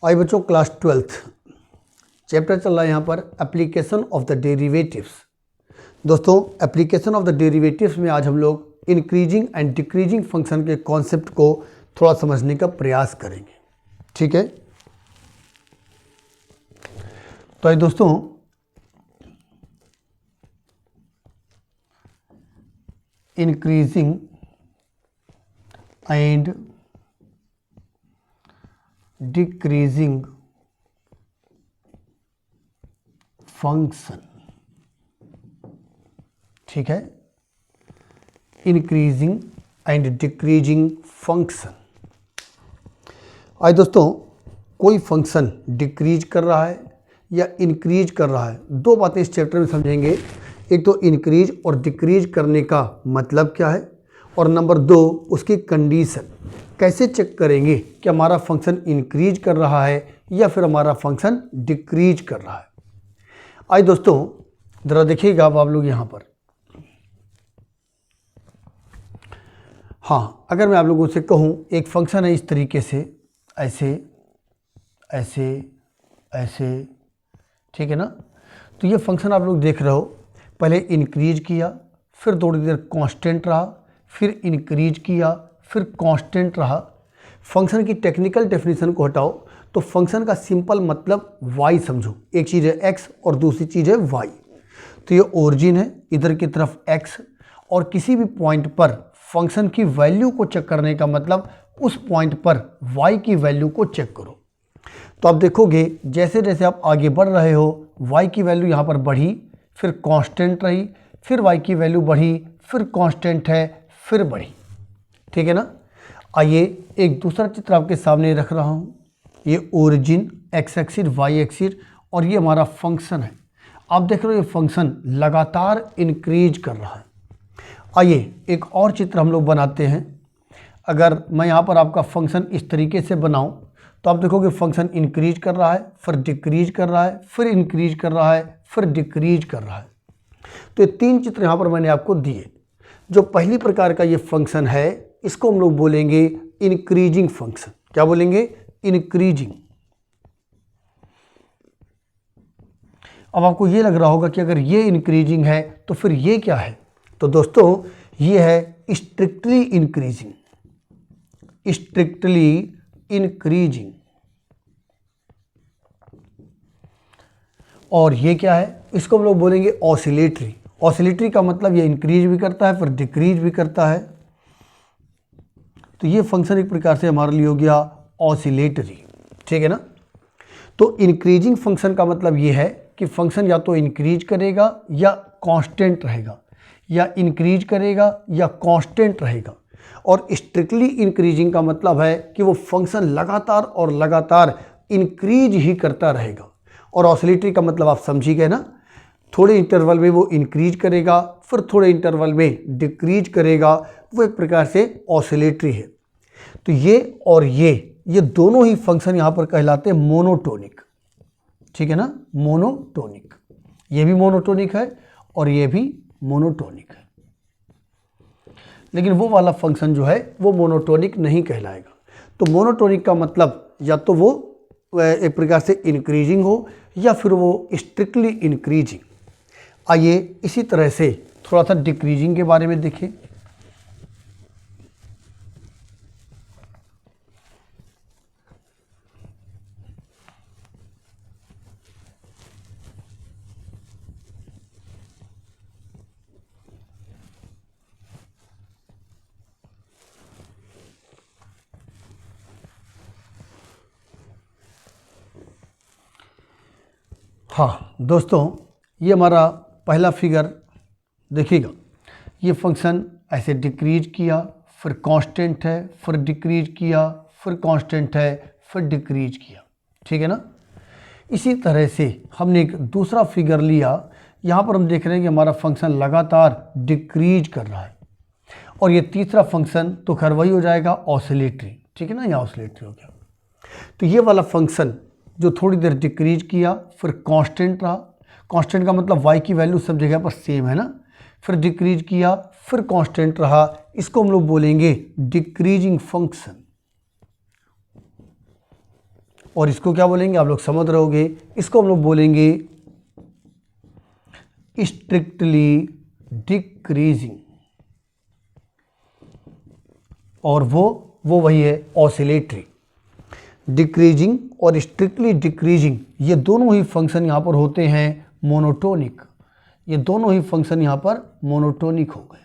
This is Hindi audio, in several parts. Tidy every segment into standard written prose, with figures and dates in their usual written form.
आई बच्चों क्लास 12th चैप्टर चल रहा है यहाँ पर एप्लीकेशन ऑफ द डेरिवेटिव्स। दोस्तों एप्लीकेशन ऑफ द डेरिवेटिव्स में आज हम लोग इंक्रीजिंग एंड डिक्रीजिंग फंक्शन के कॉन्सेप्ट को थोड़ा समझने का प्रयास करेंगे। ठीक है, तो ये दोस्तों इंक्रीजिंग एंड डिक्रीजिंग फंक्शन, ठीक है, इंक्रीजिंग एंड डिक्रीजिंग फंक्शन। आज दोस्तों कोई फंक्शन डिक्रीज कर रहा है या इंक्रीज कर रहा है, दो बातें इस चैप्टर में समझेंगे। एक तो इंक्रीज और डिक्रीज करने का मतलब क्या है, और नंबर दो उसकी कंडीशन कैसे चेक करेंगे कि हमारा फंक्शन इंक्रीज कर रहा है या फिर हमारा फंक्शन डिक्रीज कर रहा है। आइए दोस्तों ज़रा देखिएगा आप लोग यहाँ पर। हाँ, अगर मैं आप लोगों से कहूँ एक फंक्शन है इस तरीके से, ऐसे ऐसे ऐसे, ठीक है ना, तो ये फंक्शन आप लोग देख रहे हो, पहले इंक्रीज किया, फिर थोड़ी देर कांस्टेंट रहा, फिर इंक्रीज किया, फिर कांस्टेंट रहा। फंक्शन की टेक्निकल डेफिनेशन को हटाओ तो फंक्शन का सिंपल मतलब y समझो, एक चीज़ है x और दूसरी चीज़ है y। तो ये ओरिजिन है, इधर की तरफ x, और किसी भी पॉइंट पर फंक्शन की वैल्यू को चेक करने का मतलब उस पॉइंट पर y की वैल्यू को चेक करो। तो आप देखोगे जैसे जैसे आप आगे बढ़ रहे हो y की वैल्यू यहाँ पर बढ़ी, फिर कांस्टेंट रही, फिर y की वैल्यू बढ़ी, फिर कांस्टेंट है, फिर बढ़ी। ठीक है ना। आइए एक दूसरा चित्र आपके सामने रख रहा हूँ। ये origin x axis, y axis, और ये हमारा फंक्शन है। आप देख रहे हो ये फंक्शन लगातार इंक्रीज कर रहा है। आइए एक और चित्र हम लोग बनाते हैं। अगर मैं यहाँ पर आपका फंक्शन इस तरीके से बनाऊँ तो आप देखोगे फंक्शन इंक्रीज कर रहा है, फिर डिक्रीज कर रहा है, फिर इंक्रीज कर रहा है, फिर डिक्रीज कर रहा है। तो ये तीन चित्र यहाँ पर मैंने आपको दिए। जो पहली प्रकार का ये फंक्शन है इसको हम लोग बोलेंगे इंक्रीजिंग फंक्शन। क्या बोलेंगे? इंक्रीजिंग। अब आपको ये लग रहा होगा कि अगर ये इंक्रीजिंग है तो फिर ये क्या है? तो दोस्तों ये है स्ट्रिक्टली इंक्रीजिंग। Strictly increasing. और ये क्या है? इसको हम लोग बोलेंगे ऑसिलेटरी। ऑसिलेटरी का मतलब ये इंक्रीज भी करता है फिर डिक्रीज भी करता है। तो ये फंक्शन एक प्रकार से हमारे लिए हो गया ऑसिलेटरी। ठीक है ना। तो इंक्रीजिंग फंक्शन का मतलब ये है कि फंक्शन या तो इंक्रीज करेगा या कांस्टेंट रहेगा, या इंक्रीज करेगा या कांस्टेंट रहेगा। और स्ट्रिक्टली इंक्रीजिंग का मतलब है कि वो फंक्शन लगातार और लगातार इंक्रीज ही करता रहेगा। और ऑसिलेटरी का मतलब आप समझ ही गए ना, थोड़े इंटरवल में वो इंक्रीज करेगा फिर थोड़े इंटरवल में डिक्रीज करेगा, वो एक प्रकार से ऑसिलेटरी है। तो ये और ये दोनों ही फंक्शन यहाँ पर कहलाते हैं मोनोटोनिक। ठीक है ना, मोनोटोनिक। ये भी मोनोटोनिक है और ये भी मोनोटोनिक है। लेकिन वो वाला फंक्शन जो है वो मोनोटोनिक नहीं कहलाएगा। तो मोनोटोनिक का मतलब या तो वो एक प्रकार से इंक्रीजिंग हो या फिर वो स्ट्रिक्टली इंक्रीजिंग। आइए इसी तरह से थोड़ा सा डिक्रीजिंग के बारे में देखें। हाँ दोस्तों, ये हमारा पहला फिगर देखिएगा। ये फंक्शन ऐसे डिक्रीज किया, फिर कांस्टेंट है, फिर डिक्रीज किया, फिर कांस्टेंट है, फिर डिक्रीज किया। ठीक है ना। इसी तरह से हमने एक दूसरा फिगर लिया। यहाँ पर हम देख रहे हैं कि हमारा फंक्शन लगातार डिक्रीज कर रहा है। और ये तीसरा फंक्शन तो खैर वही हो जाएगा ऑसिलेटरी। ठीक है ना, यह ऑसिलेटरी हो गया। तो ये वाला फंक्शन जो थोड़ी देर डिक्रीज किया फिर कांस्टेंट रहा, कांस्टेंट का मतलब y की वैल्यू सब जगह पर सेम है ना, फिर डिक्रीज किया फिर कांस्टेंट रहा, इसको हम लोग बोलेंगे डिक्रीजिंग फंक्शन। और इसको क्या बोलेंगे, आप लोग समझ रहे होगे, इसको हम लोग बोलेंगे स्ट्रिक्टली डिक्रीजिंग, और वो वही है ऑसिलेटरी। डिक्रीजिंग और स्ट्रिक्टली डिक्रीजिंग ये दोनों ही फंक्शन यहाँ पर होते हैं मोनोटोनिक, ये दोनों ही फंक्शन यहाँ पर मोनोटोनिक हो गए।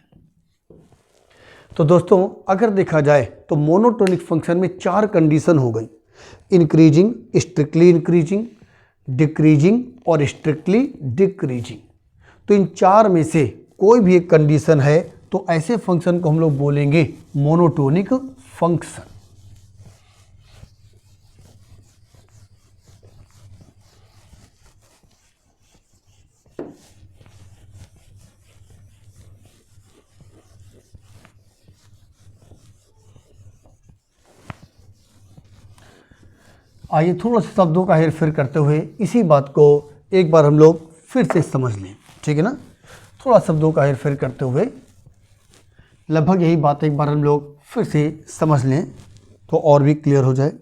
तो दोस्तों अगर देखा जाए तो मोनोटोनिक फंक्शन में 4 कंडीशन हो गई, इंक्रीजिंग, स्ट्रिक्टली इंक्रीजिंग, डिक्रीजिंग और स्ट्रिक्टली डिक्रीजिंग। तो इन 4 में से कोई भी एक कंडीशन है तो ऐसे फंक्शन को हम लोग बोलेंगे मोनोटोनिक फंक्शन। आइए थोड़ा सा शब्दों का हेरफेर करते हुए इसी बात को एक बार हम लोग फिर से समझ लें, ठीक है ना। थोड़ा शब्दों का हेरफेर करते हुए लगभग यही बात एक बार हम लोग फिर से समझ लें तो और भी क्लियर हो जाए।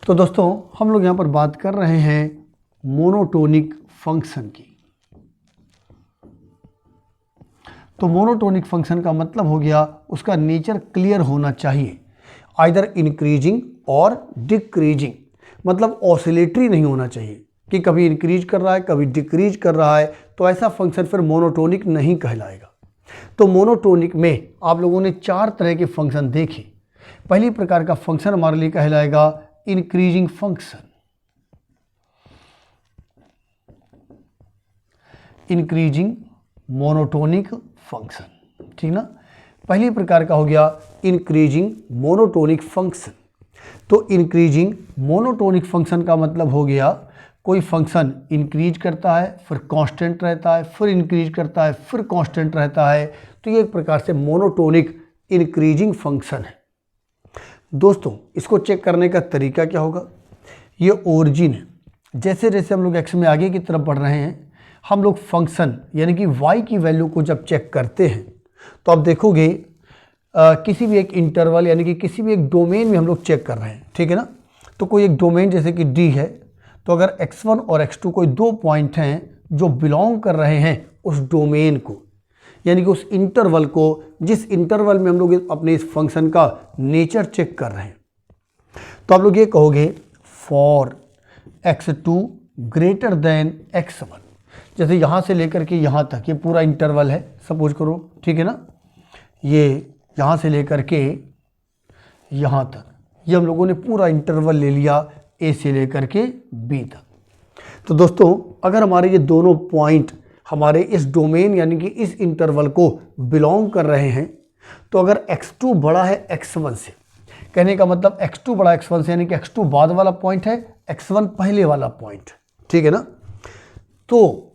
तो दोस्तों हम लोग यहाँ पर बात कर रहे हैं मोनोटोनिक फंक्शन की। तो मोनोटोनिक फंक्शन का मतलब हो गया उसका नेचर क्लियर होना चाहिए, आइदर इंक्रीजिंग और डिक्रीजिंग, मतलब ऑसिलेटरी नहीं होना चाहिए कि कभी इंक्रीज कर रहा है कभी डिक्रीज कर रहा है, तो ऐसा फंक्शन फिर मोनोटोनिक नहीं कहलाएगा। तो मोनोटोनिक में आप लोगों ने 4 तरह के फंक्शन देखे। पहली प्रकार का फंक्शन हमारे लिए कहलाएगा increasing function, increasing monotonic function, ठीक ना। पहली प्रकार का हो गया इंक्रीजिंग मोनोटोनिक फंक्शन। तो इंक्रीजिंग मोनोटोनिक फंक्शन का मतलब हो गया कोई फंक्शन इंक्रीज करता है फिर कांस्टेंट रहता है, फिर इंक्रीज करता है फिर कांस्टेंट रहता है, तो ये एक प्रकार से मोनोटोनिक इंक्रीजिंग फंक्शन है। दोस्तों इसको चेक करने का तरीका क्या होगा, ये ओरिजिन है। जैसे जैसे हम लोग एक्स में आगे की तरफ बढ़ रहे हैं, हम लोग फंक्शन यानी कि y की वैल्यू को जब चेक करते हैं तो आप देखोगे किसी भी एक इंटरवल यानी कि किसी भी एक डोमेन में हम लोग चेक कर रहे हैं, ठीक है ना। तो कोई एक डोमेन जैसे कि D है, तो अगर x1 और x2 कोई 2 पॉइंट हैं जो बिलोंग कर रहे हैं उस डोमेन को, यानी कि उस इंटरवल को, जिस इंटरवल में हम लोग अपने इस फंक्शन का नेचर चेक कर रहे हैं, तो आप लोग ये कहोगे for x2 greater than x1। जैसे यहाँ से लेकर के यहाँ तक ये पूरा इंटरवल है सपोज करो, ठीक है ना। ये यहाँ से लेकर के यहाँ तक ये हम लोगों ने पूरा इंटरवल ले लिया ए से लेकर के बी तक। तो दोस्तों अगर हमारे ये दोनों पॉइंट हमारे इस डोमेन यानी कि इस इंटरवल को बिलोंग कर रहे हैं, तो अगर x2 बड़ा है x1 से, कहने का मतलब x2 बड़ा x1 से यानी कि x2 बाद वाला पॉइंट है, x1 पहले वाला पॉइंट, ठीक है ना। तो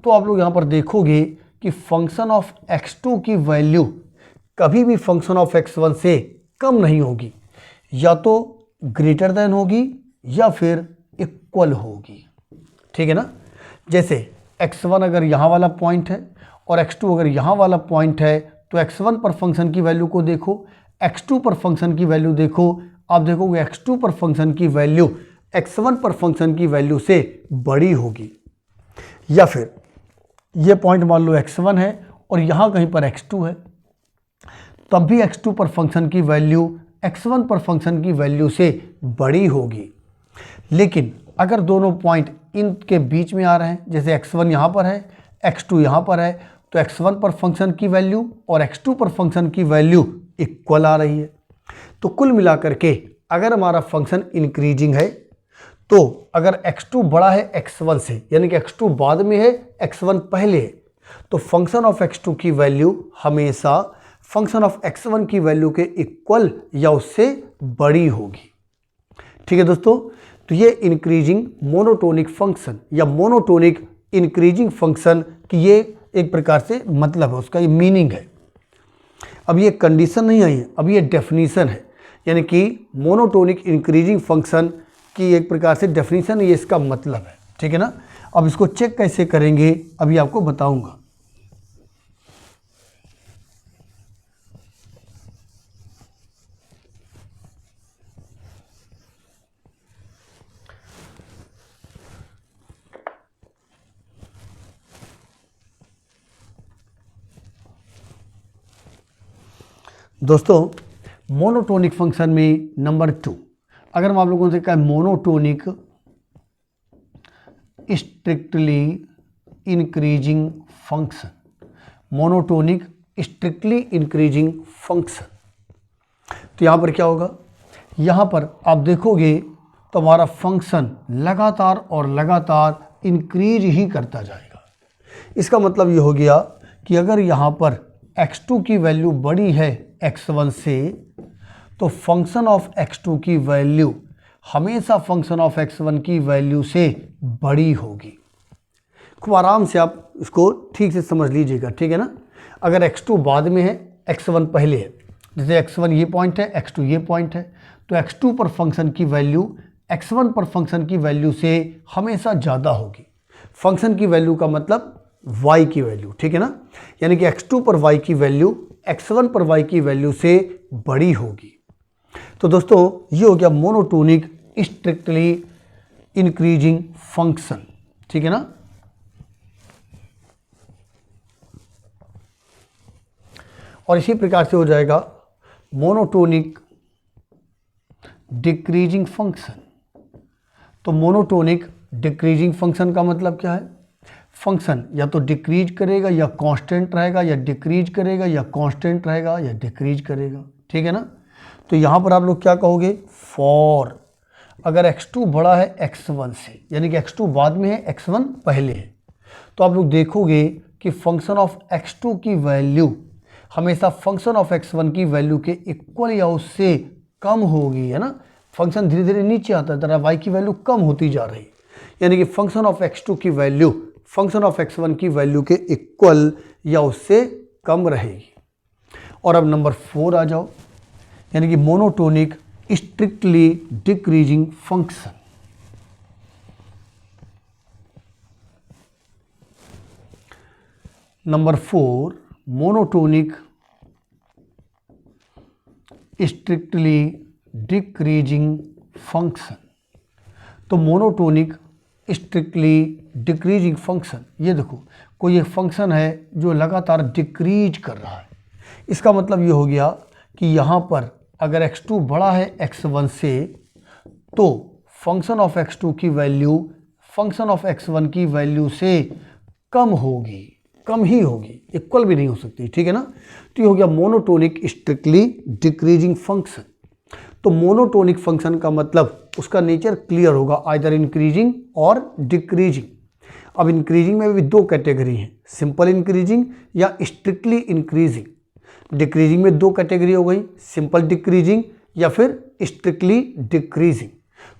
आप लोग यहाँ पर देखोगे कि फंक्शन ऑफ x2 की वैल्यू कभी भी फंक्शन ऑफ x1 से कम नहीं होगी, या तो ग्रेटर देन होगी या फिर इक्वल होगी, ठीक है ना। जैसे x1 अगर यहाँ वाला पॉइंट है और x2 अगर यहाँ वाला पॉइंट है, तो x1 पर फंक्शन की वैल्यू को देखो, x2 पर फंक्शन की वैल्यू देखो, आप देखोगे x2 पर फंक्शन की वैल्यू x1 पर फंक्शन की वैल्यू से बड़ी होगी। या फिर ये पॉइंट मान लो x1 है और यहाँ कहीं पर x2 है, तब भी x2 पर फंक्शन की वैल्यू x1 पर फंक्शन की वैल्यू से बड़ी होगी। लेकिन अगर दोनों पॉइंट इनके बीच में आ रहे हैं, जैसे x1 यहाँ पर है x2 यहाँ पर है, तो x1 पर फंक्शन की वैल्यू और x2 पर फंक्शन की वैल्यू इक्वल आ रही है। तो कुल मिलाकर के अगर हमारा फंक्शन इंक्रीजिंग है, तो अगर x2 बड़ा है x1 से यानी कि x2 बाद में है x1 पहले है, तो फंक्शन ऑफ x2 की वैल्यू हमेशा फंक्शन ऑफ x1 की वैल्यू के इक्वल या उससे बड़ी होगी, ठीक है दोस्तों। तो ये इंक्रीजिंग मोनोटोनिक फंक्शन या मोनोटोनिक इंक्रीजिंग फंक्शन की ये एक प्रकार से मतलब है, उसका ये मीनिंग है। अब ये कंडीशन नहीं आई है, अब ये डेफिनीशन है, यानी कि मोनोटोनिक इंक्रीजिंग फंक्शन की एक प्रकार से डेफिनीशन, ये इसका मतलब है, ठीक है ना। अब इसको चेक कैसे करेंगे अभी आपको बताऊंगा। दोस्तों मोनोटोनिक फंक्शन में नंबर 2, अगर हम आप लोगों से कहें monotonic strictly increasing function, monotonic strictly increasing function, तो यहाँ पर क्या होगा, यहाँ पर आप देखोगे तो हमारा फंक्शन लगातार और लगातार इंक्रीज ही करता जाएगा। इसका मतलब ये हो गया कि अगर यहाँ पर x2 की वैल्यू बड़ी है x1 से, तो फंक्शन ऑफ x2 की वैल्यू हमेशा फंक्शन ऑफ x1 की वैल्यू से बड़ी होगी। खूब आराम से आप इसको ठीक से समझ लीजिएगा, ठीक है ना। अगर x2 बाद में है, x1 पहले है, जैसे x1 ये पॉइंट है, x2 ये पॉइंट है, तो x2 पर फंक्शन की वैल्यू x1 पर फंक्शन की वैल्यू से हमेशा ज़्यादा होगी। फंक्शन की वैल्यू का मतलब y की वैल्यू, ठीक है ना, यानी कि x2 पर y की वैल्यू x1 पर y की वैल्यू से बड़ी होगी। तो दोस्तों ये हो गया मोनोटोनिक स्ट्रिक्टली इंक्रीजिंग फंक्शन, ठीक है ना। और इसी प्रकार से हो जाएगा मोनोटोनिक डिक्रीजिंग फंक्शन। तो मोनोटोनिक डिक्रीजिंग फंक्शन का मतलब क्या है, फंक्शन या तो डिक्रीज करेगा या कांस्टेंट रहेगा, या डिक्रीज करेगा या कांस्टेंट रहेगा, या डिक्रीज करेगा, ठीक है ना। तो यहाँ पर आप लोग क्या कहोगे, फॉर अगर x2 बड़ा है x1 से, यानी कि x2 बाद में है, x1 पहले है, तो आप लोग देखोगे कि फंक्शन ऑफ x2 की वैल्यू हमेशा फंक्शन ऑफ x1 की वैल्यू के इक्वल या उससे कम होगी, है ना। फंक्शन धीरे धीरे नीचे आता है, तरह y की वैल्यू कम होती जा रही, यानी कि फंक्शन ऑफ x2 की वैल्यू फंक्शन ऑफ x1 की वैल्यू के इक्वल या उससे कम रहेगी। और अब नंबर 4 आ जाओ, यानी कि monotonic strictly decreasing function. Number 4 monotonic strictly decreasing function. तो मोनोटोनिक स्ट्रिक्टली डिक्रीजिंग फंक्शन, ये देखो कोई एक फंक्शन है जो लगातार डिक्रीज कर रहा है। इसका मतलब ये हो गया कि यहाँ पर अगर x2 बड़ा है x1 से, तो फंक्शन ऑफ x2 की वैल्यू फंक्शन ऑफ x1 की वैल्यू से कम होगी, कम ही होगी, इक्वल भी नहीं हो सकती, ठीक है ना। तो ये हो गया मोनोटोनिक स्ट्रिक्टली डिक्रीजिंग फंक्शन। तो मोनोटोनिक फंक्शन का मतलब उसका नेचर क्लियर होगा, आइदर इंक्रीजिंग और डिक्रीजिंग। अब इंक्रीजिंग में भी 2 कैटेगरी हैं, सिंपल इंक्रीजिंग या स्ट्रिक्टली इंक्रीजिंग। डिक्रीजिंग में 2 कैटेगरी हो गई, सिंपल डिक्रीजिंग या फिर स्ट्रिक्टली डिक्रीजिंग।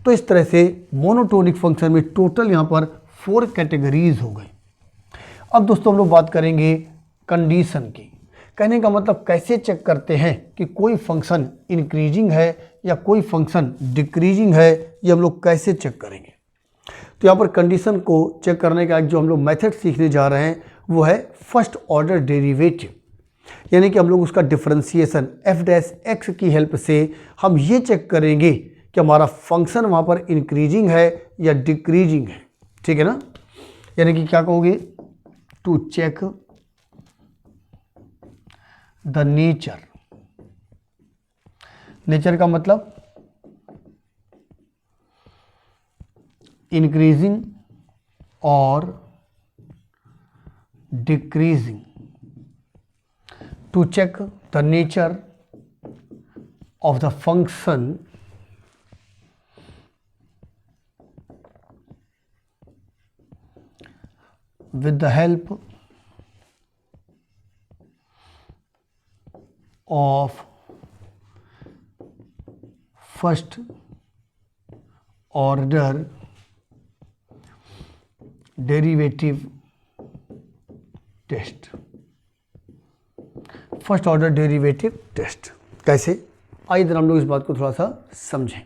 तो इस तरह से मोनोटोनिक फंक्शन में टोटल यहाँ पर 4 कैटेगरीज हो गई। अब दोस्तों हम लोग बात करेंगे कंडीशन की। कहने का मतलब कैसे चेक करते हैं कि कोई फंक्शन इंक्रीजिंग है या कोई फंक्शन डिक्रीजिंग है, ये हम लोग कैसे चेक करेंगे। तो यहाँ पर कंडीशन को चेक करने का जो हम लोग मेथड सीखने जा रहे हैं वो है फर्स्ट ऑर्डर डेरिवेटिव, यानी कि हम लोग उसका डिफरेंशिएशन f' की हेल्प से हम ये चेक करेंगे कि हमारा फंक्शन वहाँ पर इंक्रीजिंग है या डिक्रीजिंग है, ठीक है ना। यानी कि क्या कहोगे, to check the nature. Nature का मतलब इंक्रीजिंग और decreasing. To check the nature of the function with the help of first order derivative test। First order derivative test कैसे, आइए जरा हम लोग इस बात को थोड़ा सा समझें।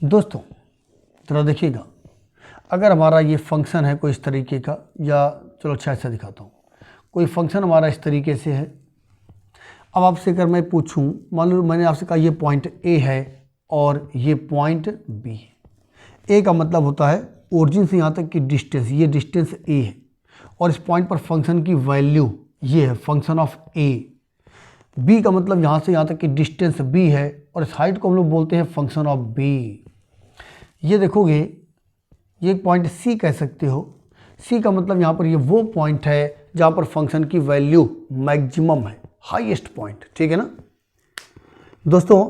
दोस्तों जरा देखिएगा, अगर हमारा ये फंक्शन है कोई इस तरीके का, या चलो अच्छा ऐसा दिखाता हूँ, कोई फंक्शन हमारा इस तरीके से है। अब आपसे अगर मैं पूछूं, मान लो मैंने आपसे कहा ये पॉइंट ए है और ये पॉइंट बी है। ए का मतलब होता है ओरिजिन से यहाँ तक की डिस्टेंस, ये डिस्टेंस ए है, और इस पॉइंट पर फंक्शन की वैल्यू ये है फंक्शन ऑफ ए, बी का मतलब यहाँ से यहाँ तक की डिस्टेंस बी है, और इस हाइट को हम लोग बोलते हैं फंक्शन ऑफ बी। ये देखोगे ये एक पॉइंट सी कह सकते हो। सी का मतलब यहाँ पर ये वो पॉइंट है जहाँ पर फंक्शन की वैल्यू मैक्सिमम है, हाईएस्ट पॉइंट, ठीक है ना। दोस्तों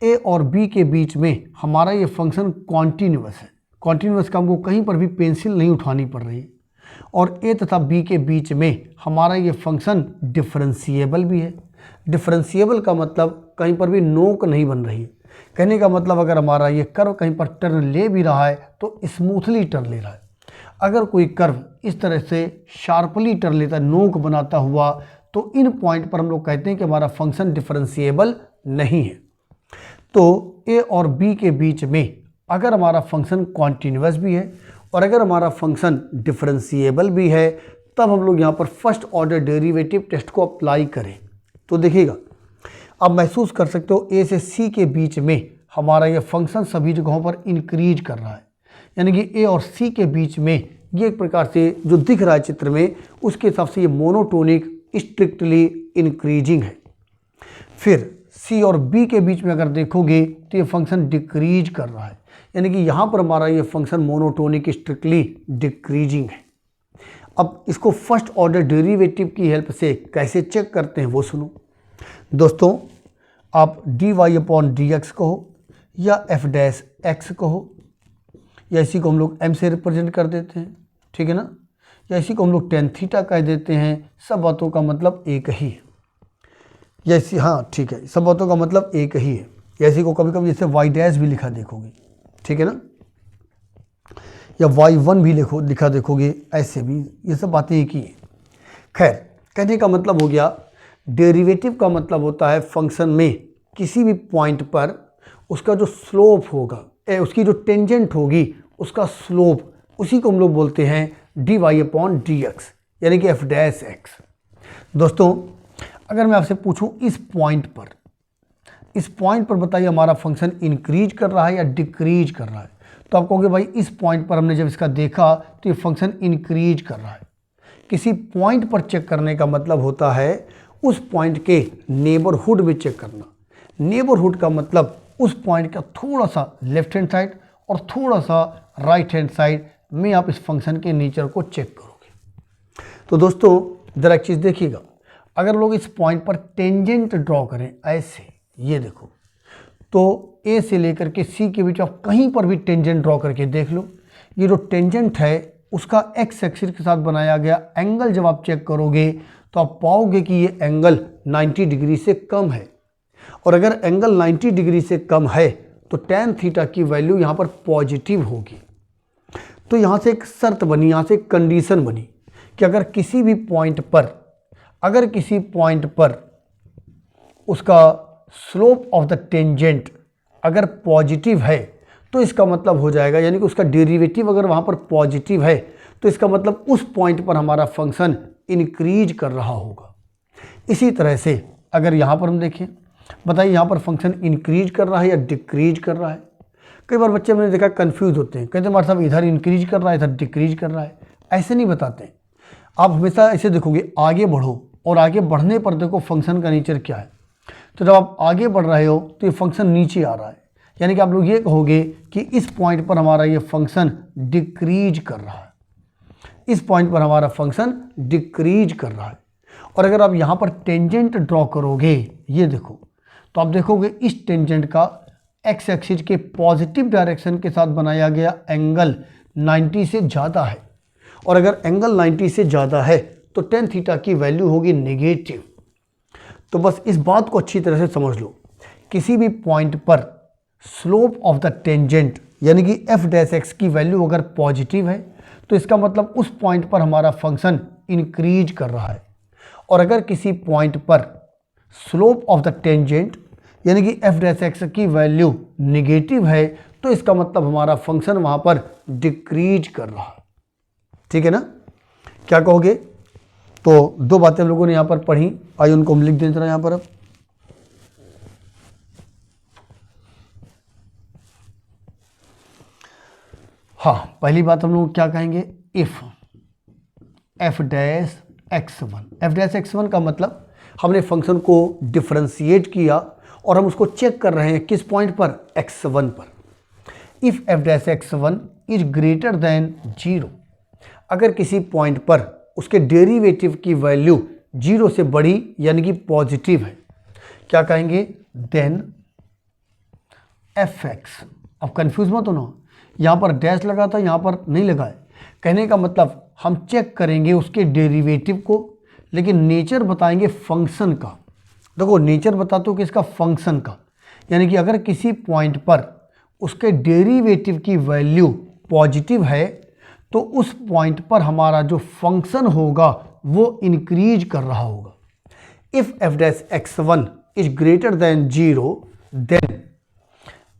ए और बी के बीच में हमारा ये फंक्शन कॉन्टीन्यूअस है। कॉन्टीन्यूअस का हमको कहीं पर भी पेंसिल नहीं उठानी पड़ रही है। और ए तथा बी के बीच में हमारा ये फंक्शन डिफरेंशिएबल भी है। डिफरेंशिएबल का मतलब कहीं पर भी नोक नहीं बन रही है। कहने का मतलब अगर हमारा ये कर्व कहीं पर टर्न ले भी रहा है तो स्मूथली टर्न ले रहा है। अगर कोई कर्व इस तरह से शार्पली टर्न लेता है, नोक बनाता हुआ, तो इन पॉइंट पर हम लोग कहते हैं कि हमारा फंक्शन डिफरेंशिएबल नहीं है। तो ए और बी के बीच में अगर हमारा फंक्शन कॉन्टीन्यूअस भी है और अगर हमारा फंक्शन डिफरेंशिएबल भी है, तब हम लोग यहाँ पर फर्स्ट ऑर्डर डेरिवेटिव टेस्ट को अप्लाई करें तो देखिएगा आप महसूस कर सकते हो ए से सी के बीच में हमारा ये फंक्शन सभी जगहों पर इंक्रीज कर रहा है। यानी कि ए और सी के बीच में ये एक प्रकार से जो दिख रहा है चित्र में, उसके हिसाब से ये मोनोटोनिक स्ट्रिक्टली इंक्रीजिंग है। फिर सी और बी के बीच में अगर देखोगे तो ये फंक्शन डिक्रीज कर रहा है। यानी कि यहाँ पर हमारा ये फंक्शन मोनोटोनिक स्ट्रिक्टली डिक्रीजिंग है। अब इसको फर्स्ट ऑर्डर डेरिवेटिव की हेल्प से कैसे चेक करते हैं वो सुनो। दोस्तों आप dy अपॉन डी एक्स कहो या एफ डैश एक्स कहो, या इसी को हम लोग m से रिप्रेजेंट कर देते हैं, ठीक है ना, या इसी को हम लोग टेन थीटा कह देते हैं। सब बातों का मतलब एक ही है। या इसी, हाँ ठीक है, सब बातों का मतलब एक ही है। या इसी को कभी कभी जैसे y डैश भी लिखा देखोगे, ठीक है ना, या y1 भी लिखा देखोगे, ऐसे भी ये सब बातें एक ही है। खैर, कहने का मतलब हो गया, डेरिवेटिव का मतलब होता है फंक्शन में किसी भी पॉइंट पर उसका जो स्लोप होगा, उसकी जो टेंजेंट होगी, उसका स्लोप, उसी को हम लोग बोलते हैं dy अपॉन डी एक्स, यानी कि एफ डैश एक्स। दोस्तों अगर मैं आपसे पूछूं इस पॉइंट पर बताइए हमारा फंक्शन इंक्रीज कर रहा है या डिक्रीज कर रहा है, तो आप कहोगे भाई इस पॉइंट पर हमने जब इसका देखा तो ये फंक्शन इंक्रीज कर रहा है। किसी पॉइंट पर चेक करने का मतलब होता है उस पॉइंट के नेबरहुड में चेक करना। नेबरहुड का मतलब उस पॉइंट का थोड़ा सा लेफ्ट हैंड साइड और थोड़ा सा राइट हैंड साइड में आप इस फंक्शन के नेचर को चेक करोगे। तो दोस्तों जरा एक चीज़ देखिएगा, अगर लोग इस पॉइंट पर टेंजेंट ड्रॉ करें ऐसे, ये देखो, तो ए से लेकर के सी के बीच आप कहीं पर भी टेंजेंट ड्रॉ करके देख लो, ये जो टेंजेंट है उसका एक्स एक्सिस के साथ बनाया गया एंगल जब आप चेक करोगे तो आप पाओगे कि ये एंगल 90 डिग्री से कम है। और अगर एंगल 90 डिग्री से कम है तो tan थीटा की वैल्यू यहाँ पर पॉजिटिव होगी। तो यहाँ से एक शर्त बनी, यहाँ से एक कंडीशन बनी कि अगर किसी पॉइंट पर उसका स्लोप ऑफ द टेंजेंट अगर पॉजिटिव है तो इसका मतलब हो जाएगा, यानी कि उसका डेरिवेटिव अगर वहाँ पर पॉजिटिव है तो इसका मतलब उस पॉइंट पर हमारा फंक्शन इंक्रीज कर रहा होगा। इसी तरह से अगर यहाँ पर हम देखें, बताइए यहाँ पर फंक्शन इंक्रीज कर रहा है या डिक्रीज कर रहा है। कई बार बच्चे मैंने देखा कंफ्यूज होते हैं, कहते हैं हमारे साहब इधर इंक्रीज कर रहा है इधर डिक्रीज कर रहा है। ऐसे नहीं बताते, आप हमेशा ऐसे देखोगे, आगे बढ़ो और आगे बढ़ने पर देखो फंक्शन का नेचर क्या है। तो जब आप आगे बढ़ रहे हो तो ये फंक्शन नीचे आ रहा है, यानी कि आप लोग ये कहोगे कि इस पॉइंट पर हमारा ये फंक्शन डिक्रीज कर रहा है, इस पॉइंट पर हमारा फंक्शन डिक्रीज कर रहा है। और अगर आप यहाँ पर टेंजेंट ड्रॉ करोगे, ये देखो, तो आप देखोगे इस टेंजेंट का एक्स एक्सिस के पॉजिटिव डायरेक्शन के साथ बनाया गया एंगल 90 से ज़्यादा है। और अगर एंगल 90 से ज़्यादा है तो tan थीटा की वैल्यू होगी नेगेटिव। तो बस इस बात को अच्छी तरह से समझ लो, किसी भी पॉइंट पर स्लोप ऑफ द टेंजेंट यानी कि एफ डैश एक्स की वैल्यू अगर पॉजिटिव है तो इसका मतलब उस पॉइंट पर हमारा फंक्शन इंक्रीज कर रहा है। और अगर किसी पॉइंट पर स्लोप ऑफ द टेंजेंट यानी कि एफ डैश एक्स की वैल्यू निगेटिव है तो इसका मतलब हमारा फंक्शन वहाँ पर डिक्रीज कर रहा है। ठीक है ना, क्या कहोगे? तो दो बातें हम लोगों ने यहाँ पर पढ़ी, आइए उनको हम लिख दें जरा यहाँ पर। अब हाँ, पहली बात हम लोग क्या कहेंगे, if F dash x one. F dash x one का मतलब हमने फंक्शन को डिफरेंशिएट किया और हम उसको चेक कर रहे हैं किस पॉइंट पर, x1 पर। If F dash x1 is greater than 0, अगर किसी पॉइंट पर उसके डेरिवेटिव की वैल्यू 0 से बड़ी यानी कि पॉजिटिव है, क्या कहेंगे, देन fx। अब कंफ्यूज मत होना, यहाँ पर डैश लगा था, यहाँ पर नहीं लगा है। कहने का मतलब हम चेक करेंगे उसके डेरिवेटिव को, लेकिन नेचर बताएंगे फंक्शन का। देखो नेचर बताते हो किसका, फंक्शन का। यानी कि अगर किसी पॉइंट पर उसके डेरिवेटिव की वैल्यू पॉजिटिव है तो उस पॉइंट पर हमारा जो फंक्शन होगा वो इंक्रीज कर रहा होगा। If F dash x1 is greater than 0 then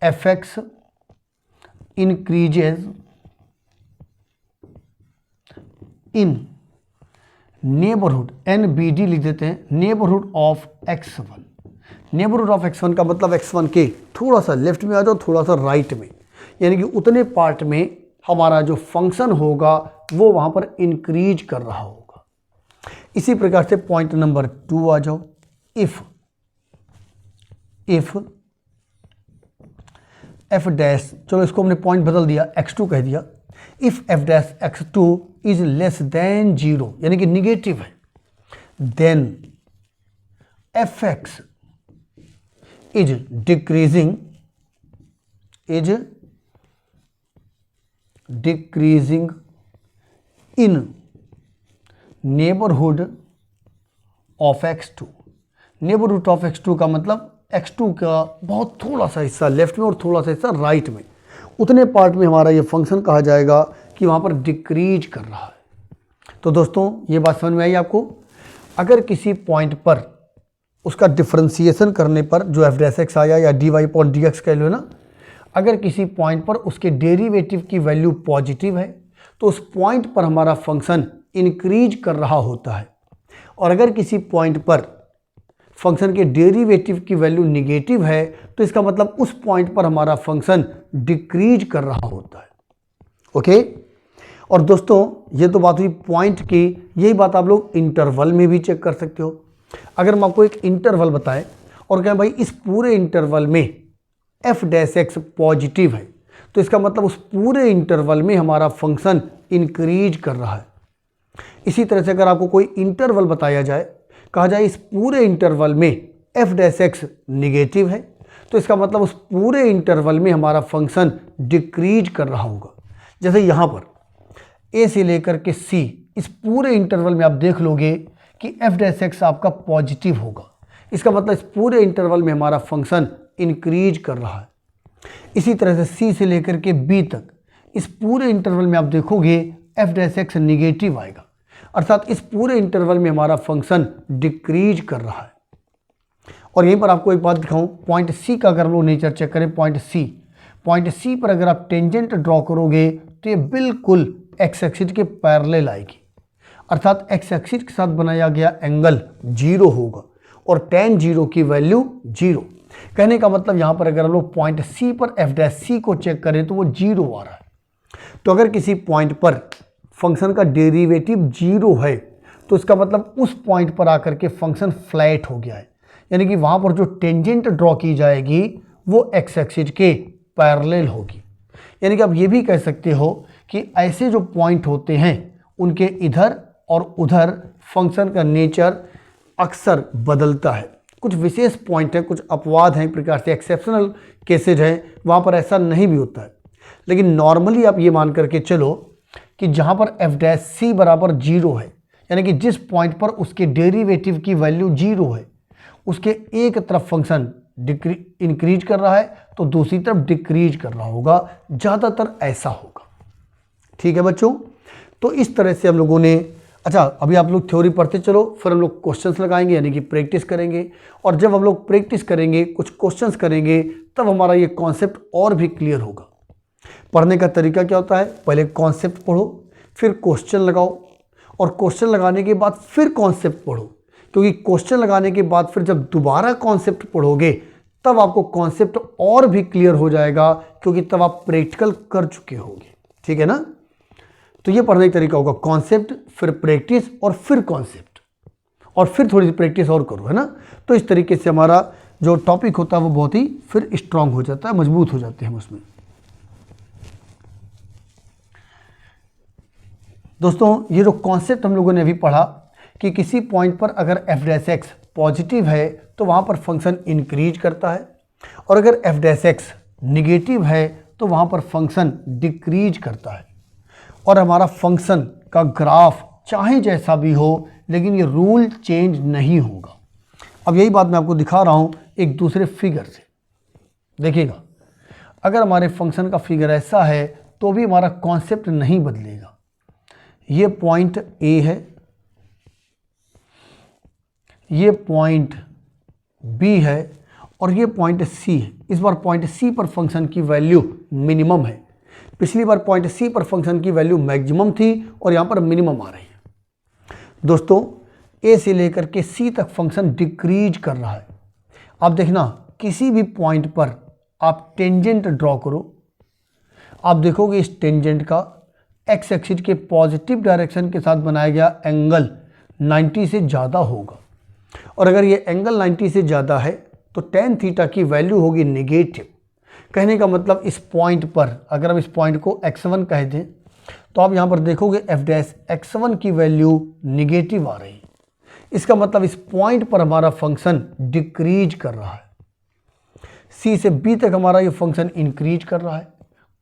fx increases in neighbourhood, NBD लिख देते हैं, neighbourhood of x1। Neighbourhood of x1 का मतलब x1 के थोड़ा सा लेफ्ट में आ जाओ, थोड़ा सा राइट में, यानी कि उतने पार्ट में हमारा जो फंक्शन होगा वो वहाँ पर इंक्रीज कर रहा होगा। इसी प्रकार से पॉइंट नंबर 2 आ जाओ। इफ एफ डैश, चलो इसको हमने पॉइंट बदल दिया, x2 कह दिया। If F dash x2 is less than 0 यानी कि निगेटिव है, then fx is decreasing in neighbourhood of x2। Neighbourhood of x2 का मतलब x2 का बहुत थोड़ा सा हिस्सा लेफ्ट में और थोड़ा सा हिस्सा राइट में, उतने पार्ट में हमारा ये फंक्शन कहा जाएगा कि वहाँ पर डिक्रीज कर रहा है। तो दोस्तों ये बात समझ में आई आपको। अगर किसी पॉइंट पर उसका डिफरेंशिएशन करने पर जो एफ डैश एक्स आया या dy/dx कह लो ना, अगर किसी पॉइंट पर उसके डेरिवेटिव की वैल्यू पॉजिटिव है तो उस पॉइंट पर हमारा फंक्शन इंक्रीज कर रहा होता है, और अगर किसी पॉइंट पर फंक्शन के डेरिवेटिव की वैल्यू निगेटिव है तो इसका मतलब उस पॉइंट पर हमारा फंक्शन डिक्रीज कर रहा होता है। ओके। और दोस्तों ये तो बात हुई पॉइंट की, यही बात आप लोग इंटरवल में भी चेक कर सकते हो। अगर हम आपको एक इंटरवल बताएं और कहें भाई इस पूरे इंटरवल में एफ डैश एक्स पॉजिटिव है तो इसका मतलब उस पूरे इंटरवल में हमारा फंक्शन इंक्रीज कर रहा है। इसी तरह से अगर आपको कोई इंटरवल बताया जाए, कहा जाए इस पूरे इंटरवल में एफ डैश एक्स निगेटिव है तो इसका मतलब उस पूरे इंटरवल में हमारा फंक्शन डिक्रीज कर रहा होगा। जैसे यहाँ पर ए से लेकर के सी, इस पूरे इंटरवल में आप देख लोगे कि एफ डैश एक्स आपका पॉजिटिव होगा, इसका मतलब इस पूरे इंटरवल में हमारा फंक्शन इंक्रीज कर रहा है। इसी तरह से सी से लेकर के बी तक, इस पूरे इंटरवल में आप देखोगे एफ डैश एक्स निगेटिव आएगा, अर्थात इस पूरे इंटरवल में हमारा फंक्शन डिक्रीज कर रहा है। और यहीं पर आपको एक बात दिखाऊं, पॉइंट सी का अगर हम लोग नेचर चेक करें, पॉइंट सी पर अगर आप टेंजेंट ड्रॉ करोगे तो ये बिल्कुल एक्स एक्सिस के पैरेलल आएगी, अर्थात एक्स एक्सिस के साथ बनाया गया एंगल 0 होगा और tan 0 की वैल्यू 0। कहने का मतलब यहाँ पर अगर हम लोग पॉइंट सी पर एफ डैश सी को चेक करें तो वो 0 आ रहा है। तो अगर किसी पॉइंट पर फंक्शन का डेरिवेटिव 0 है तो इसका मतलब उस पॉइंट पर आकर के फंक्शन फ्लैट हो गया है, यानी कि वहाँ पर जो टेंजेंट ड्रॉ की जाएगी वो एक्स एक्सिस के पैरेलल होगी। यानी कि आप ये भी कह सकते हो कि ऐसे जो पॉइंट होते हैं उनके इधर और उधर फंक्शन का नेचर अक्सर बदलता है। कुछ विशेष पॉइंट हैं, कुछ अपवाद हैं, एक प्रकार से एक्सेप्शनल केसेज हैं, वहाँ पर ऐसा नहीं भी होता है। लेकिन नॉर्मली आप ये मान करके चलो कि जहाँ पर एफ डैश सी बराबर 0 है, यानी कि जिस पॉइंट पर उसके डेरिवेटिव की वैल्यू 0 है, उसके एक तरफ फंक्शन इंक्रीज कर रहा है तो दूसरी तरफ डिक्रीज कर रहा होगा, ज़्यादातर ऐसा होगा। ठीक है बच्चों, तो इस तरह से हम लोगों ने, अच्छा अभी आप लोग थ्योरी पढ़ते चलो, फिर हम लोग क्वेश्चंस लगाएंगे यानी कि प्रैक्टिस करेंगे, और जब हम लोग प्रैक्टिस करेंगे कुछ क्वेश्चंस करेंगे तब हमारा ये कॉन्सेप्ट और भी क्लियर होगा। पढ़ने का तरीका क्या होता है, पहले कॉन्सेप्ट पढ़ो, फिर क्वेश्चन लगाओ, और क्वेश्चन लगाने के बाद फिर कॉन्सेप्ट पढ़ो, क्योंकि क्वेश्चन लगाने के बाद फिर जब दोबारा कॉन्सेप्ट पढ़ोगे तब आपको कॉन्सेप्ट और भी क्लियर हो जाएगा, क्योंकि तब आप प्रैक्टिकल कर चुके होंगे। ठीक है ना। तो ये पढ़ने का तरीका होगा, कॉन्सेप्ट फिर प्रैक्टिस और फिर कॉन्सेप्ट, और फिर थोड़ी सी प्रैक्टिस और करो, है ना। तो इस तरीके से हमारा जो टॉपिक होता है वो बहुत ही फिर स्ट्रांग हो जाता है, मजबूत हो जाते हैं हम उसमें। दोस्तों ये जो कॉन्सेप्ट हम लोगों ने अभी पढ़ा कि किसी पॉइंट पर अगर एफ डैश एक्स पॉजिटिव है तो वहाँ पर फंक्शन इंक्रीज करता है, और अगर एफ डैश एक्स निगेटिव है तो वहाँ पर फंक्शन डिक्रीज करता है। और हमारा फंक्शन का ग्राफ चाहे जैसा भी हो लेकिन ये रूल चेंज नहीं होगा। अब यही बात मैं आपको दिखा रहा हूँ एक दूसरे फिगर से। देखिएगा, अगर हमारे फंक्शन का फिगर ऐसा है तो भी हमारा कॉन्सेप्ट नहीं बदलेगा। ये पॉइंट ए है, ये पॉइंट बी है और ये पॉइंट सी है। इस बार पॉइंट सी पर फंक्शन की वैल्यू मिनिमम है। पिछली बार पॉइंट सी पर फंक्शन की वैल्यू मैक्सिमम थी और यहाँ पर मिनिमम आ रही है। दोस्तों ए से लेकर के सी तक फंक्शन डिक्रीज कर रहा है। आप देखना किसी भी पॉइंट पर आप टेंजेंट ड्रॉ करो, आप देखोगे इस टेंजेंट का एक्स एक्सिस के पॉजिटिव डायरेक्शन के साथ बनाया गया एंगल 90 से ज़्यादा होगा, और अगर ये एंगल 90 से ज़्यादा है तो टेन थीटा की वैल्यू होगी नेगेटिव। कहने का मतलब इस पॉइंट पर अगर हम इस पॉइंट को x1 कह दें तो आप यहाँ पर देखोगे एफ डैश x1 की वैल्यू निगेटिव आ रही है। इसका मतलब इस पॉइंट पर हमारा फंक्शन डिक्रीज कर रहा है। सी से बी तक हमारा ये फंक्शन इंक्रीज कर रहा है।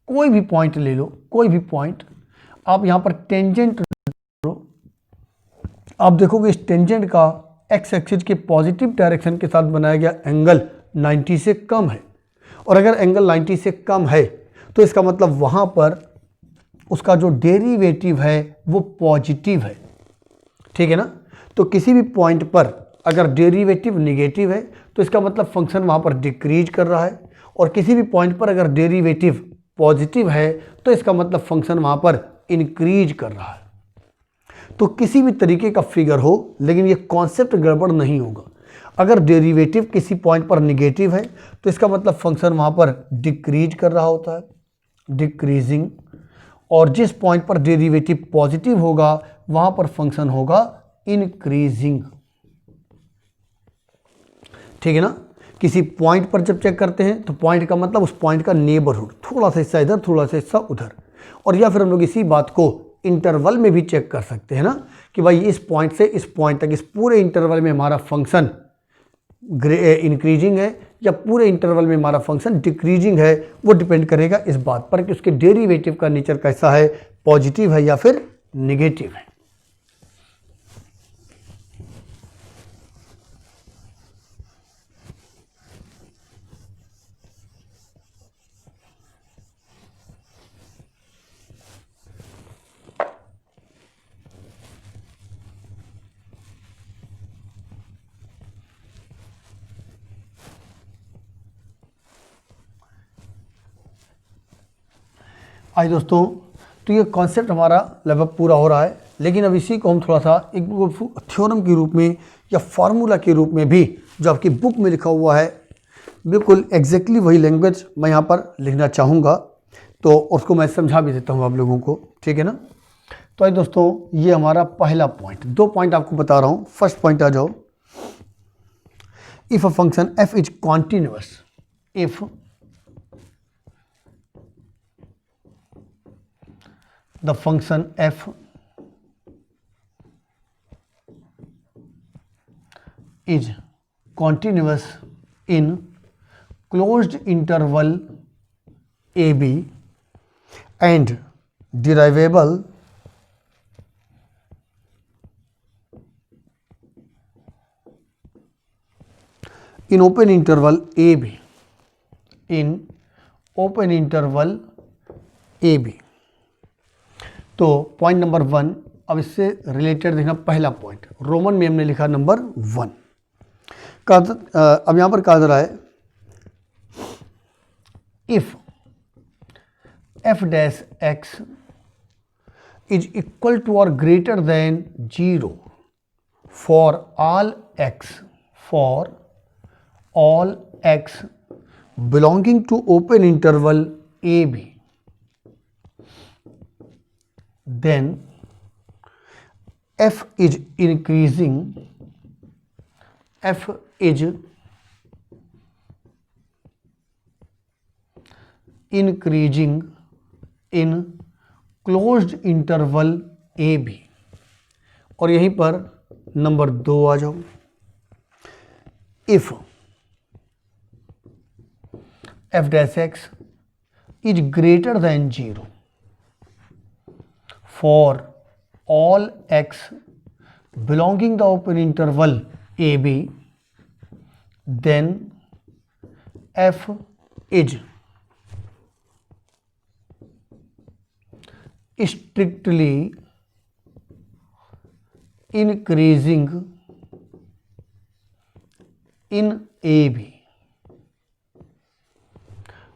कोई भी पॉइंट ले लो, कोई भी पॉइंट, आप यहाँ पर टेंजेंट लो, आप देखोगे इस टेंजेंट का एक्स एक्सिस के पॉजिटिव डायरेक्शन के साथ बनाया गया एंगल 90 से कम है, और अगर एंगल 90 से कम है तो इसका मतलब वहाँ पर उसका जो डेरिवेटिव है वो पॉजिटिव है। ठीक है ना। तो किसी भी पॉइंट पर अगर डेरिवेटिव निगेटिव है तो इसका मतलब फंक्शन वहाँ पर डिक्रीज कर रहा है, और किसी भी पॉइंट पर अगर डेरिवेटिव पॉजिटिव है तो इसका मतलब फंक्शन वहाँ पर इंक्रीज कर रहा है। तो किसी भी तरीके का फिगर हो लेकिन ये कॉन्सेप्ट गड़बड़ नहीं होगा। अगर डेरिवेटिव किसी पॉइंट पर निगेटिव है तो इसका मतलब फंक्शन वहाँ पर डिक्रीज कर रहा होता है, डिक्रीजिंग, और जिस पॉइंट पर डेरिवेटिव पॉजिटिव होगा वहाँ पर फंक्शन होगा इंक्रीजिंग। ठीक है ना। किसी पॉइंट पर जब चेक करते हैं तो पॉइंट का मतलब उस पॉइंट का नेबरहुड, थोड़ा सा हिस्सा इधर थोड़ा सा हिस्सा उधर, और या फिर हम लोग इसी बात को इंटरवल में भी चेक कर सकते हैं ना कि भाई इस पॉइंट से इस पॉइंट तक इस पूरे इंटरवल में हमारा फंक्शन इंक्रीजिंग है या पूरे इंटरवल में हमारा फंक्शन डिक्रीजिंग है। वो डिपेंड करेगा इस बात पर कि उसके डेरिवेटिव का नेचर कैसा है, पॉजिटिव है या फिर निगेटिव है। आज दोस्तों तो ये कॉन्सेप्ट हमारा लगभग पूरा हो रहा है, लेकिन अब इसी को हम थोड़ा सा एक थ्योरम के रूप में या फार्मूला के रूप में भी जो आपकी बुक में लिखा हुआ है बिल्कुल एग्जैक्टली वही लैंग्वेज मैं यहाँ पर लिखना चाहूँगा, तो उसको मैं समझा भी देता हूँ आप लोगों को। ठीक है ना। तो आज दोस्तों ये हमारा पहला पॉइंट, दो पॉइंट आपको बता रहा हूँ। फर्स्ट पॉइंट आ जाओ, if a function F is continuous, if the function f is continuous in closed interval ab and derivable in open interval ab, in open interval ab। तो पॉइंट नंबर 1, अब इससे रिलेटेड देखना पहला पॉइंट, रोमन में हमने लिखा नंबर 1 का। अब यहाँ पर कहा जा रहा है if F dash x is equal to और greater than 0 for all x belonging to open interval A b, then f is increasing f is increasing in closed interval a b। और यहीं पर नंबर 2 आ जाओ, if f dash x is greater than 0 for all x belonging the open interval a b, then f is strictly increasing in a b।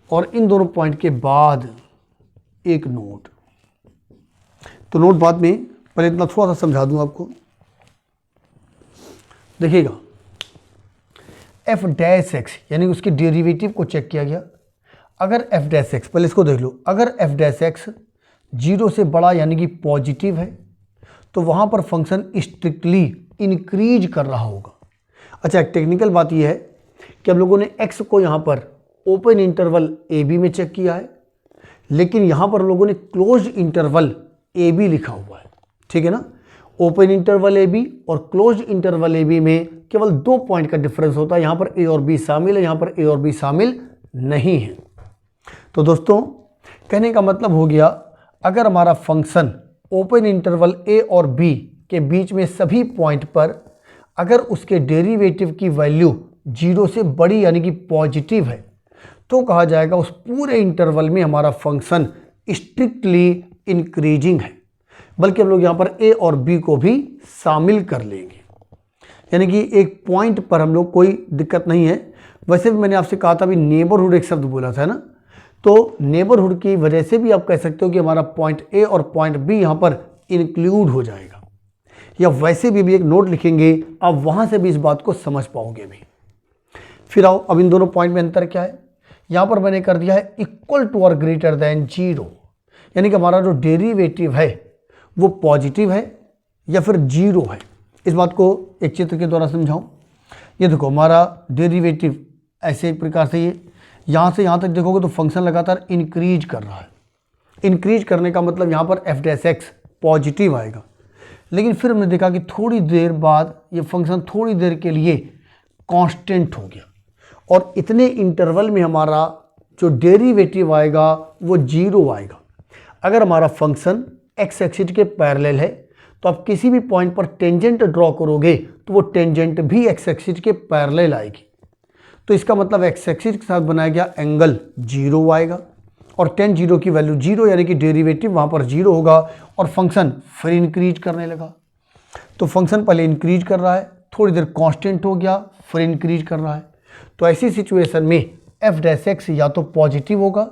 और इन दोनों पॉइंट के बाद एक नोट, तो नोट बाद में, पहले इतना थोड़ा सा समझा दूं आपको। देखिएगा f डैश x यानी उसके डेरिवेटिव को चेक किया गया। अगर f डैश x, पहले इसको देख लो, अगर f डैश x 0 से बड़ा यानी कि पॉजिटिव है तो वहां पर फंक्शन स्ट्रिक्टली इंक्रीज कर रहा होगा। अच्छा, एक टेक्निकल बात यह है कि हम लोगों ने x को यहां पर ओपन इंटरवल ए बी में चेक किया है, लेकिन यहां पर हम लोगों ने क्लोज्ड इंटरवल ए बी लिखा हुआ है, ठीक है ना। ओपन इंटरवल ए बी और क्लोज्ड इंटरवल ए बी में केवल 2 पॉइंट का डिफरेंस होता है, यहां पर ए और बी शामिल है, यहां पर ए और बी शामिल नहीं है। तो दोस्तों कहने का मतलब हो गया, अगर हमारा फंक्शन ओपन इंटरवल ए और बी के बीच में सभी पॉइंट पर अगर उसके डेरिवेटिव की वैल्यू 0 से बड़ी यानी कि पॉजिटिव है तो कहा जाएगा उस पूरे इंटरवल में हमारा फंक्शन स्ट्रिक्टली इंक्रीजिंग है। बल्कि हम लोग यहाँ पर ए और बी को भी शामिल कर लेंगे, यानी कि एक पॉइंट पर हम लोग कोई दिक्कत नहीं है। वैसे भी मैंने आपसे कहा था अभी नेबरहुड एक शब्द बोला था ना, तो नेबरहुड की वजह से भी आप कह सकते हो कि हमारा पॉइंट ए और पॉइंट बी यहाँ पर इंक्लूड हो जाएगा। या वैसे भी एक नोट लिखेंगे, आप वहाँ से भी इस बात को समझ पाओगे भी। फिर आओ, अब इन दोनों पॉइंट में अंतर क्या है। यहाँ पर मैंने कर दिया है इक्वल टू और ग्रेटर देन 0, यानी कि हमारा जो डेरिवेटिव है वो पॉजिटिव है या फिर 0 है। इस बात को एक चित्र के द्वारा समझाऊं। ये देखो हमारा डेरिवेटिव ऐसे प्रकार से, ये यहाँ से यहाँ तक देखोगे तो फंक्शन लगातार इंक्रीज कर रहा है। इंक्रीज करने का मतलब यहाँ पर f डैश x पॉजिटिव आएगा, लेकिन फिर हमने देखा कि थोड़ी देर बाद ये फंक्शन थोड़ी देर के लिए कांस्टेंट हो गया और इतने इंटरवल में हमारा जो डेरिवेटिव आएगा वो 0 आएगा। अगर हमारा फंक्शन x एक्सिस के पैरेलल है तो आप किसी भी पॉइंट पर टेंजेंट ड्रॉ करोगे तो वो टेंजेंट भी x एक्सिस के पैरेलल आएगी। तो इसका मतलब x एक्सिस के साथ बनाया गया एंगल 0 आएगा और tan 0 की वैल्यू 0 यानी कि डेरिवेटिव वहाँ पर 0 होगा और फंक्शन फिर इंक्रीज करने लगा। तो फंक्शन पहले इंक्रीज कर रहा है, थोड़ी देर कांस्टेंट हो गया, फिर इंक्रीज कर रहा है। तो ऐसी सिचुएशन में f डैश x या तो पॉजिटिव होगा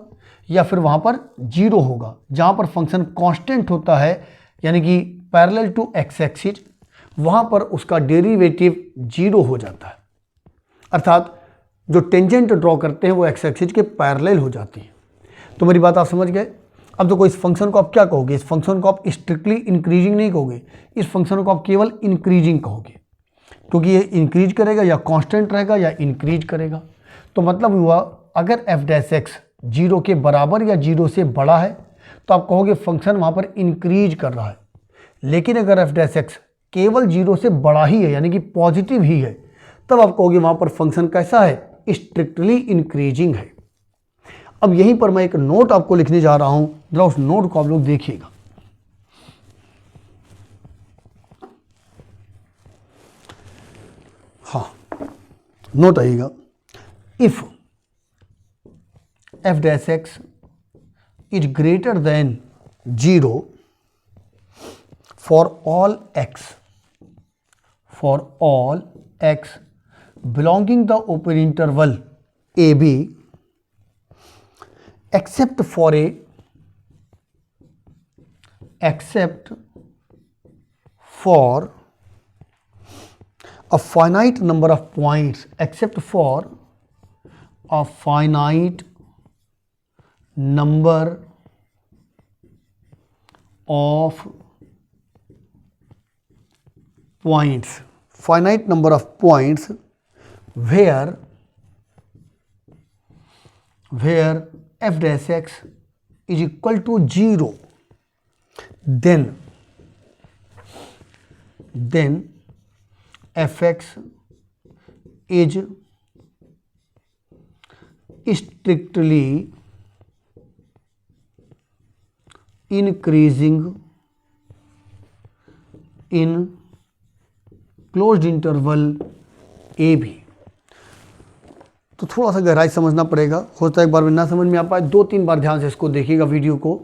या फिर वहाँ पर 0 होगा। जहाँ पर फंक्शन कांस्टेंट होता है यानी कि पैरेलल टू x एक्सिस, वहाँ पर उसका डेरिवेटिव 0 हो जाता है, अर्थात जो टेंजेंट ड्रॉ करते हैं वो x एक्सिस के पैरेलल हो जाती है। तो मेरी बात आप समझ गए। अब देखो इस फंक्शन को आप क्या कहोगे, इस फंक्शन को आप स्ट्रिक्टली इंक्रीजिंग नहीं कहोगे, इस फंक्शन को आप केवल इंक्रीजिंग कहोगे, क्योंकि ये इंक्रीज करेगा या कांस्टेंट रहेगा या इंक्रीज करेगा। तो मतलब हुआ अगर f डैश x 0 के बराबर या 0 से बड़ा है तो आप कहोगे फंक्शन वहाँ पर इंक्रीज कर रहा है। लेकिन अगर f डैश x केवल 0 से बड़ा ही है यानी कि पॉजिटिव ही है, तब आप कहोगे वहाँ पर फंक्शन कैसा है, स्ट्रिक्टली इंक्रीजिंग है। अब यहीं पर मैं एक नोट आपको लिखने जा रहा हूं, जरा उस नोट को आप लोग देखिएगा। हाँ, नोट आइएगा, if f dash x is greater than 0 for all x belonging the open interval AB except for a finite number of points, except for a finite number of points, finite number of points where f dash x is equal to 0, then fx is strictly increasing in closed interval A B. तो थोड़ा सा गहराई समझना पड़ेगा, होता है एक बार में ना समझ में आ पाए, 2-3 बार ध्यान से इसको देखिएगा वीडियो को।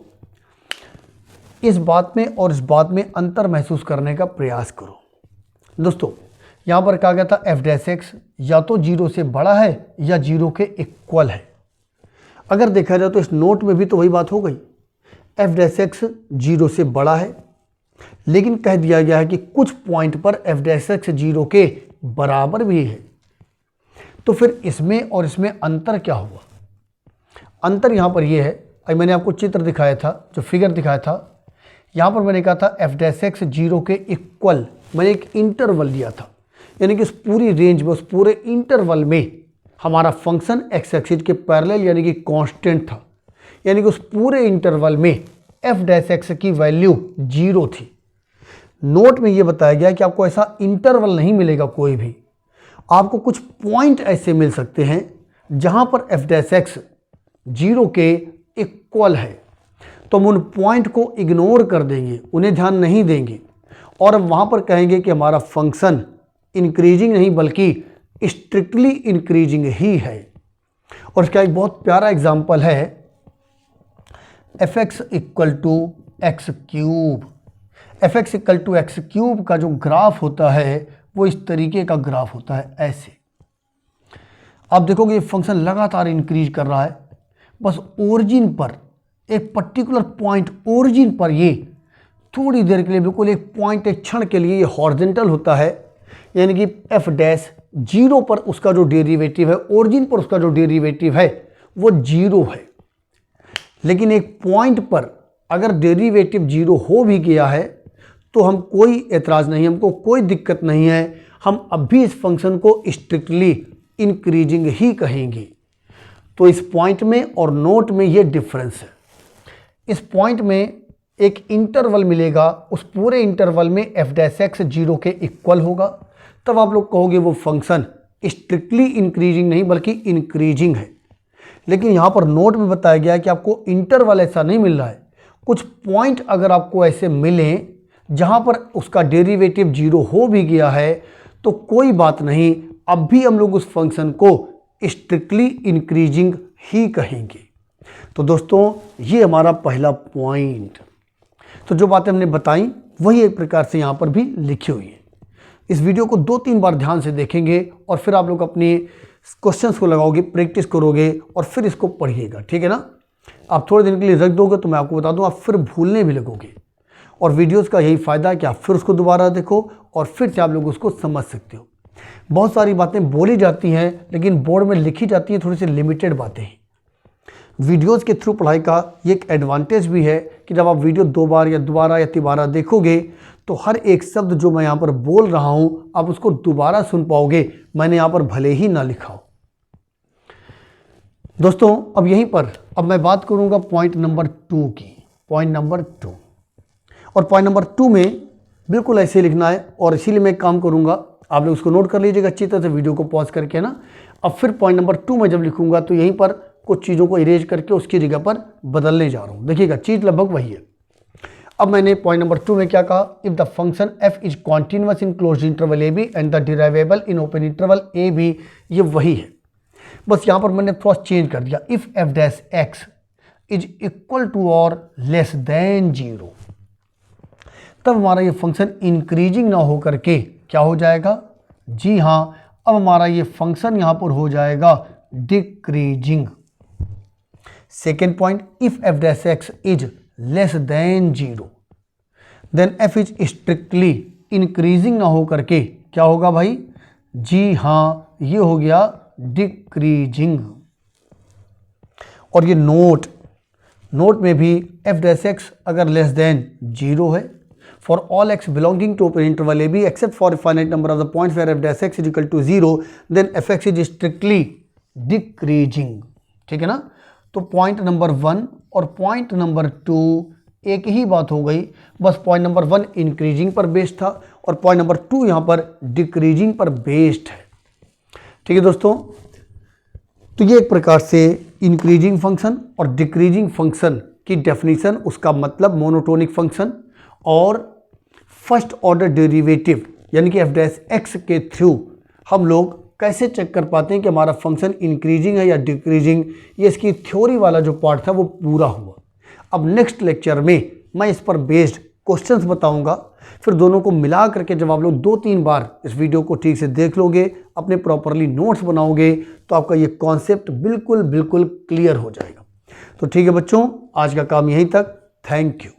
इस बात में और इस बात में अंतर महसूस करने का प्रयास करो। दोस्तों यहाँ पर कहा गया था एफ डैश एक्स या तो 0 से बड़ा है या 0 के इक्वल है। अगर देखा जाए तो इस नोट में भी तो वही बात हो गई, एफ डैश एक्स 0 से बड़ा है, लेकिन कह दिया गया है कि कुछ पॉइंट पर एफ डैश एक्स 0 के बराबर भी है। तो फिर इसमें और इसमें अंतर क्या हुआ? अंतर यहाँ पर यह है, अभी मैंने आपको चित्र दिखाया था, जो फिगर दिखाया था, यहाँ पर मैंने कहा था एफ डैश एक्स 0 के इक्वल, मैंने एक इंटरवल दिया था, यानी कि उस पूरी रेंज में, उस पूरे इंटरवल में हमारा फंक्शन एक्स एक्सिस के पैरेलल यानी कि कांस्टेंट था, यानी कि उस पूरे इंटरवल में एफ डैश एक्स की वैल्यू 0 थी। नोट में ये बताया गया कि आपको ऐसा इंटरवल नहीं मिलेगा कोई भी, आपको कुछ पॉइंट ऐसे मिल सकते हैं जहां पर एफ डैश एक्स 0 के इक्वल है। तो हम उन पॉइंट को इग्नोर कर देंगे, उन्हें ध्यान नहीं देंगे और हम वहां पर कहेंगे कि हमारा फंक्शन इंक्रीजिंग नहीं बल्कि स्ट्रिक्टली इंक्रीजिंग ही है। और इसका एक बहुत प्यारा एग्जाम्पल है F X equal to X cube. F X equal to X cube का जो ग्राफ होता है वो इस तरीके का ग्राफ होता है, ऐसे। आप देखोगे ये फंक्शन लगातार इंक्रीज कर रहा है, बस ओरिजिन पर एक पर्टिकुलर पॉइंट, ओरिजिन पर ये थोड़ी देर के लिए, बिल्कुल एक पॉइंट, एक क्षण के लिए ये हॉरिजॉन्टल होता है, यानी कि एफ डैश 0 पर उसका जो डेरिवेटिव है, ओरिजिन पर उसका जो डेरिवेटिव है वो 0 है। लेकिन एक पॉइंट पर अगर डेरिवेटिव 0 हो भी गया है तो हम कोई एतराज़ नहीं, हमको कोई दिक्कत नहीं है, हम अब भी इस फंक्शन को स्ट्रिक्टली इंक्रीजिंग ही कहेंगे। तो इस पॉइंट में और नोट में ये डिफरेंस है। इस पॉइंट में एक इंटरवल मिलेगा, उस पूरे इंटरवल में एफ डैश एक्स 0 के इक्वल होगा, तब आप लोग कहोगे वो फंक्शन स्ट्रिक्टली इंक्रीजिंग नहीं बल्कि इंक्रीजिंग है। लेकिन यहाँ पर नोट में बताया गया है कि आपको इंटरवल ऐसा नहीं मिल रहा है, कुछ पॉइंट अगर आपको ऐसे मिलें जहाँ पर उसका डेरिवेटिव 0 हो भी गया है तो कोई बात नहीं, अब भी हम लोग उस फंक्शन को स्ट्रिक्टली इंक्रीजिंग ही कहेंगे। तो दोस्तों ये हमारा पहला पॉइंट। तो जो बातें हमने बताई वही एक प्रकार से यहाँ पर भी लिखी हुई है। इस वीडियो को 2-3 बार ध्यान से देखेंगे और फिर आप लोग अपने क्वेश्चंस को लगाओगे, प्रैक्टिस करोगे और फिर इसको पढ़िएगा, ठीक है ना। आप थोड़े दिन के लिए रख दोगे तो मैं आपको बता दूं आप फिर भूलने भी लगोगे। और वीडियोस का यही फ़ायदा है कि आप फिर उसको दोबारा देखो और फिर से आप लोग उसको समझ सकते हो। बहुत सारी बातें बोली जाती हैं लेकिन बोर्ड में लिखी जाती हैं थोड़ी सी लिमिटेड बातें हैं। वीडियोस के थ्रू पढ़ाई का ये एक एडवांटेज भी है कि जब आप वीडियो 2 बार या दोबारा या तिबारा देखोगे तो हर एक शब्द जो मैं यहाँ पर बोल रहा हूँ आप उसको दोबारा सुन पाओगे, मैंने यहाँ पर भले ही ना लिखा हो। दोस्तों अब यहीं पर अब मैं बात करूँगा पॉइंट नंबर 2 की। पॉइंट नंबर 2, और पॉइंट नंबर 2 में बिल्कुल ऐसे लिखना है और इसीलिए मैं काम करूँगा, आप लोग उसको नोट कर लीजिएगा अच्छी तरह से वीडियो को पॉज करके ना। अब फिर पॉइंट नंबर 2 में जब लिखूँगा तो यहीं पर कुछ चीज़ों को इरेज करके उसकी जगह पर बदलने जा रहा हूँ। देखिएगा चीज़ लगभग वही है। अब मैंने पॉइंट नंबर 2 में क्या कहा, if the function f is continuous in closed interval A b and the derivable in open interval A b, ये वही है, बस यहाँ पर मैंने थोड़ा चेंज कर दिया। If F dash x is equal to और लेस देन 0, तब हमारा ये फंक्शन इंक्रीजिंग ना हो करके क्या हो जाएगा, जी हाँ, अब हमारा ये फंक्शन यहाँ पर हो जाएगा decreasing. Second point, if F dash x is less than 0 then F is strictly increasing ना हो करके क्या होगा भाई, जी हाँ, ये हो गया डिक्रीजिंग। और ये नोट में भी एफ डैश एक्स अगर लेस देन 0 है for all x belonging to open interval AB except for a finite number of the points where f dash x is equal to 0 then fx is strictly decreasing। ठीक है ना। तो पॉइंट नंबर 1 और पॉइंट नंबर 2 एक ही बात हो गई, बस पॉइंट नंबर 1 इंक्रीजिंग पर बेस्ड था और पॉइंट नंबर 2 यहाँ पर डिक्रीजिंग पर बेस्ड है। ठीक है दोस्तों, तो ये एक प्रकार से इंक्रीजिंग फंक्शन और डिक्रीजिंग फंक्शन की डेफिनेशन, उसका मतलब मोनोटोनिक फंक्शन और फर्स्ट ऑर्डर डेरिवेटिव यानी कि एफ डैश एक्स के थ्रू हम लोग कैसे चेक कर पाते हैं कि हमारा फंक्शन इंक्रीजिंग है या डिक्रीजिंग, ये इसकी थ्योरी वाला जो पार्ट था वो पूरा हुआ। अब नेक्स्ट लेक्चर में मैं इस पर बेस्ड क्वेश्चंस बताऊंगा, फिर दोनों को मिला करके जब आप लोग 2-3 बार इस वीडियो को ठीक से देख लोगे, अपने प्रॉपरली नोट्स बनाओगे, तो आपका ये कॉन्सेप्ट बिल्कुल क्लियर हो जाएगा। तो ठीक है बच्चों, आज का काम यहीं तक। Thank you.